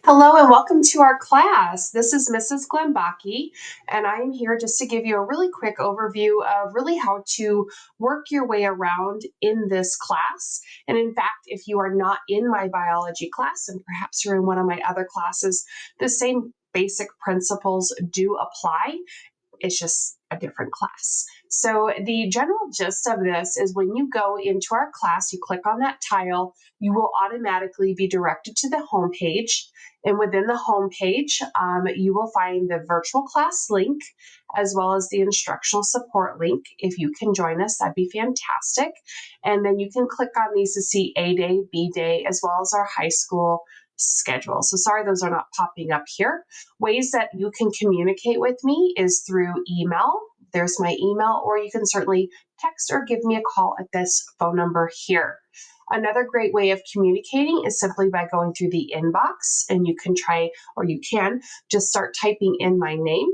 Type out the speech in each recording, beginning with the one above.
Hello and welcome to our class. This is Mrs. Glembaki, and I am here just to give you a really quick overview of really how to work your way around in this class. And in fact, if you are not in my biology class and perhaps you're in one of my other classes, the same basic principles do apply. It's just a different class. So the general gist of this is when you go into our class, you click on that tile, you will automatically be directed to the home page. And within the home page, you will find the virtual class link as well as the instructional support link. If you can join us, that'd be fantastic. And then you can click on these to see A day, B day, as well as our high school schedule. So sorry, those are not popping up here. Ways that you can communicate with me is through email. There's my email, or you can certainly text or give me a call at this phone number here. Another great way of communicating is simply by going through the inbox, and you can just start typing in my name,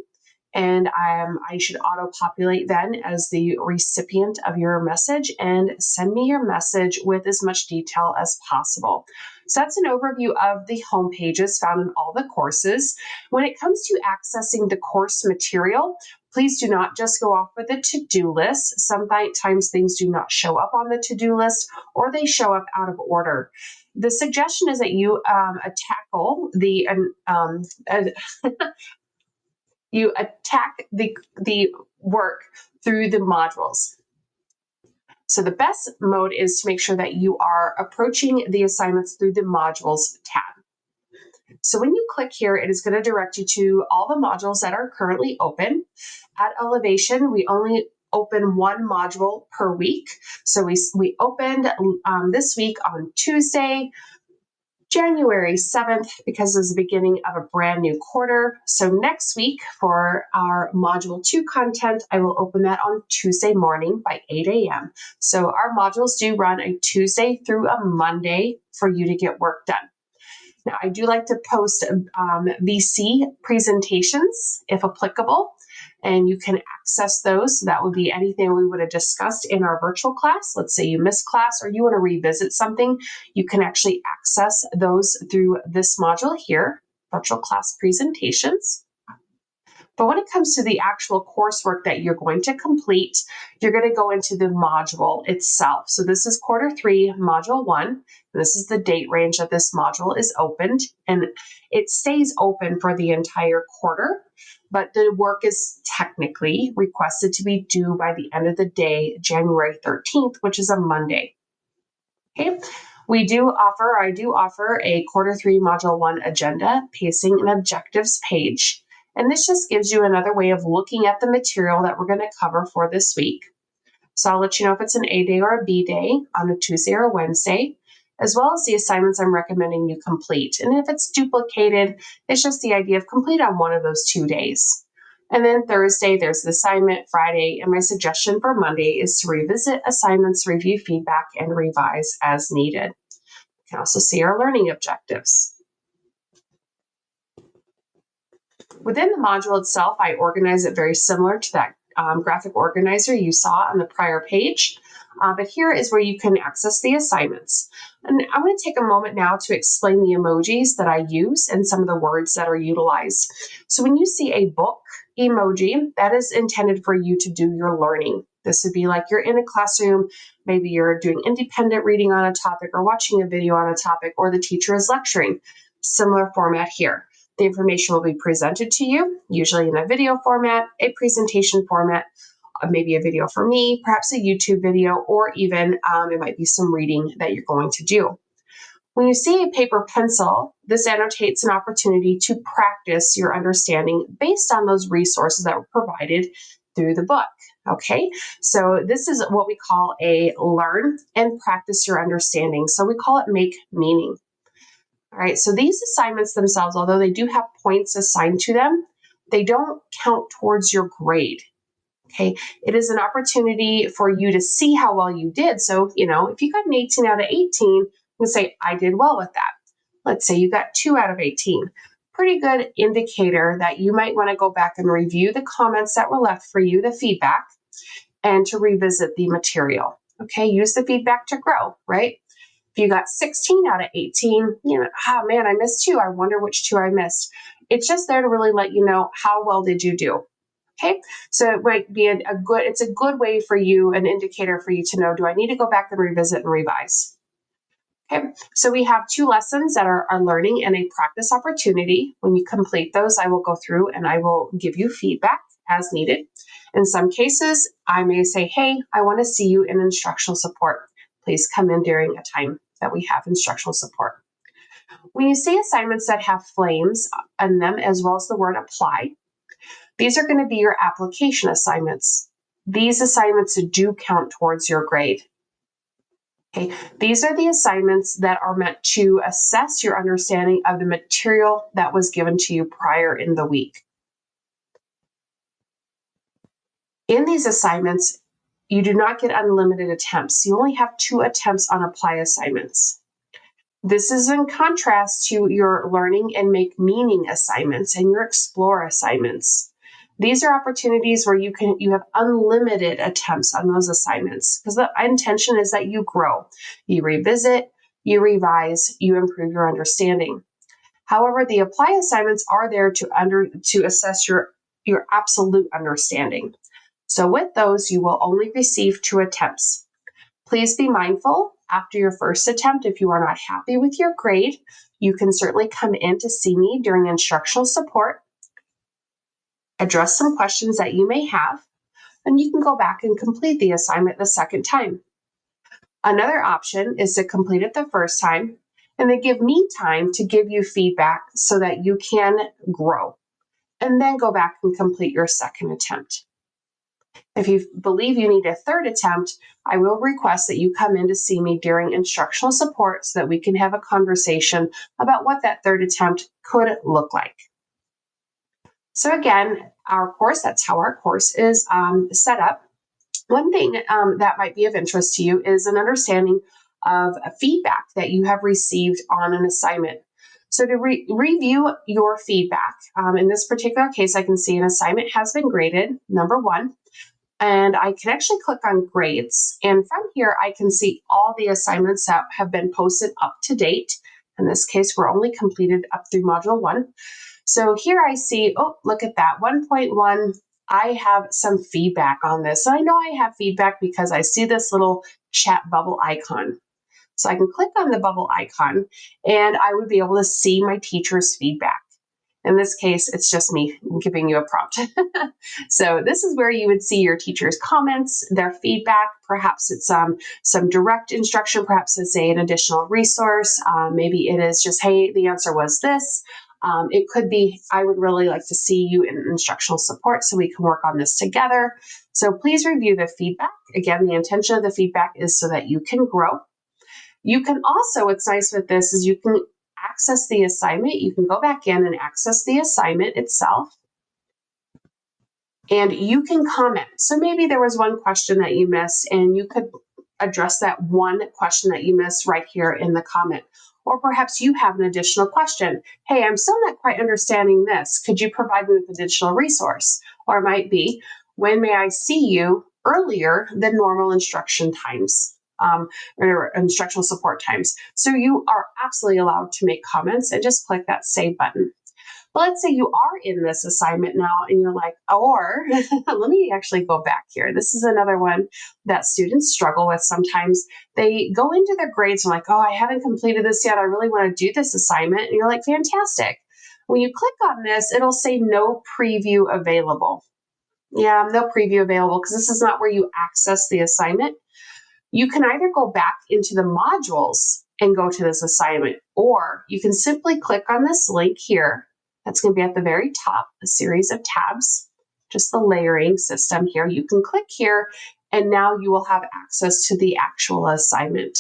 and I should auto-populate then as the recipient of your message and send me your message with as much detail as possible. So that's an overview of the home pages found in all the courses. When it comes to accessing the course material, please do not just go off with a to-do list. Sometimes things do not show up on the to-do list, or they show up out of order. The suggestion is that you tackle the you attack the work through the modules. So the best mode is to make sure that you are approaching the assignments through the modules tab. So when you click here, it is going to direct you to all the modules that are currently open. At Elevation, we only open one module per week. So we opened this week on Tuesday, January 7th, because it's the beginning of a brand new quarter. So next week for our Module 2 content, I will open that on Tuesday morning by 8 a.m. So our modules do run a Tuesday through a Monday for you to get work done. Now, I do like to post VC presentations, if applicable, and you can access those. So that would be anything we would have discussed in our virtual class. Let's say you missed class or you want to revisit something, you can actually access those through this module here, virtual class presentations. But when it comes to the actual coursework that you're going to complete, you're going to go into the module itself. So this is quarter 3, module 1. This is the date range that this module is opened, and it stays open for the entire quarter, but the work is technically requested to be due by the end of the day, January 13th, which is a Monday. Okay. I do offer a quarter 3 module 1 agenda, pacing, and objectives page. And this just gives you another way of looking at the material that we're going to cover for this week. So I'll let you know if it's an A day or a B day on a Tuesday or a Wednesday, as well as the assignments I'm recommending you complete. And if it's duplicated, it's just the idea of complete on one of those 2 days. And then Thursday, there's the assignment, Friday, and my suggestion for Monday is to revisit assignments, review feedback, and revise as needed. You can also see our learning objectives. Within the module itself, I organize it very similar to that graphic organizer you saw on the prior page. But here is where you can access the assignments. And I'm going to take a moment now to explain the emojis that I use and some of the words that are utilized. So when you see a book emoji, that is intended for you to do your learning. This would be like you're in a classroom, maybe you're doing independent reading on a topic or watching a video on a topic, or the teacher is lecturing. Similar format here. The information will be presented to you, usually in a video format, a presentation format, maybe a video for me, perhaps a YouTube video, or even it might be some reading that you're going to do. When you see a paper pencil, this annotates an opportunity to practice your understanding based on those resources that were provided through the book. Okay, so this is what we call a learn and practice your understanding. So we call it make meaning. All right, so these assignments themselves, although they do have points assigned to them, they don't count towards your grade. Okay, it is an opportunity for you to see how well you did. So, if you got an 18 out of 18, you can say, I did well with that. Let's say you got 2 out of 18. Pretty good indicator that you might want to go back and review the comments that were left for you, the feedback, and to revisit the material. Okay, use the feedback to grow, right? If you got 16 out of 18, oh man, I missed 2. I wonder which 2 I missed. It's just there to really let you know how well did you do. Okay, so it might be it's a good way for you, an indicator for you to know, do I need to go back and revisit and revise? Okay, so we have 2 lessons that are learning and a practice opportunity. When you complete those, I will go through and I will give you feedback as needed. In some cases, I may say, hey, I want to see you in instructional support. Please come in during a time that we have instructional support. When you see assignments that have flames in them, as well as the word apply, these are going to be your application assignments. These assignments do count towards your grade. Okay, these are the assignments that are meant to assess your understanding of the material that was given to you prior in the week. In these assignments, you do not get unlimited attempts. You only have 2 attempts on apply assignments. This is in contrast to your learning and make meaning assignments and your explore assignments. These are opportunities where you have unlimited attempts on those assignments, because the intention is that you grow, you revisit, you revise, you improve your understanding. However, the apply assignments are there to assess your absolute understanding. So with those, you will only receive 2 attempts. Please be mindful after your first attempt, if you are not happy with your grade, you can certainly come in to see me during instructional support, address some questions that you may have, and you can go back and complete the assignment the second time. Another option is to complete it the first time and then give me time to give you feedback so that you can grow, and then go back and complete your second attempt. If you believe you need a third attempt, I will request that you come in to see me during instructional support so that we can have a conversation about what that third attempt could look like. So again, that's how our course is set up. One thing that might be of interest to you is an understanding of feedback that you have received on an assignment. So to review your feedback, in this particular case, I can see an assignment has been graded, number 1. And I can actually click on grades. And from here, I can see all the assignments that have been posted up to date. In this case, we're only completed up through module 1. So here I see, oh, look at that, 1.1. I have some feedback on this. And I know I have feedback because I see this little chat bubble icon. So I can click on the bubble icon and I would be able to see my teacher's feedback. In this case, it's just me giving you a prompt. So this is where you would see your teacher's comments, their feedback. Perhaps it's some direct instruction. Perhaps it's an additional resource. Maybe it is just, hey, the answer was this. It could be, I would really like to see you in instructional support so we can work on this together. So please review the feedback. Again, the intention of the feedback is so that you can grow. You can also, what's nice with this is you can access the assignment. You can go back in and access the assignment itself. And you can comment. So maybe there was one question that you missed and you could address that one question that you missed right here in the comment. Or perhaps you have an additional question. Hey, I'm still not quite understanding this. Could you provide me with additional resource? Or it might be, when may I see you earlier than normal instruction times? Or instructional support times. So you are absolutely allowed to make comments and just click that save button. But let's say you are in this assignment now and you're like, or let me actually go back here. This is another one that students struggle with sometimes. They go into their grades and like, oh, I haven't completed this yet. I really want to do this assignment. And you're like, fantastic. When you click on this, it'll say no preview available. Yeah, no preview available because this is not where you access the assignment. You can either go back into the modules and go to this assignment, or you can simply click on this link here. That's going to be at the very top, a series of tabs, just the layering system here. You can click here, and now you will have access to the actual assignment.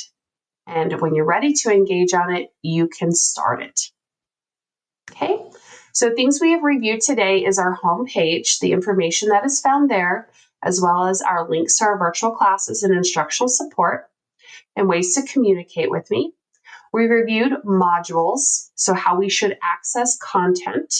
And when you're ready to engage on it, you can start it. Okay, so things we have reviewed today is our home page, the information that is found there, as well as our links to our virtual classes and instructional support, and ways to communicate with me. We reviewed modules, so how we should access content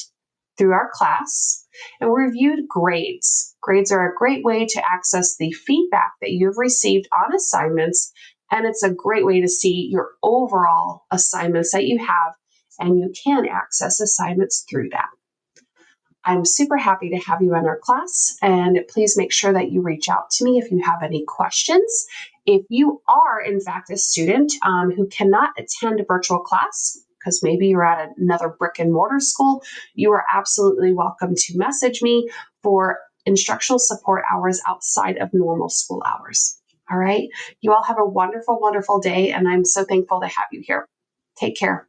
through our class, and we reviewed grades. Grades are a great way to access the feedback that you've received on assignments And it's a great way to see your overall assignments that you have, and you can access assignments through that. I'm super happy to have you in our class, and please make sure that you reach out to me if you have any questions. If you are, in fact, a student who cannot attend a virtual class, because maybe you're at another brick and mortar school, you are absolutely welcome to message me for instructional support hours outside of normal school hours. All right. You all have a wonderful, wonderful day, and I'm so thankful to have you here. Take care.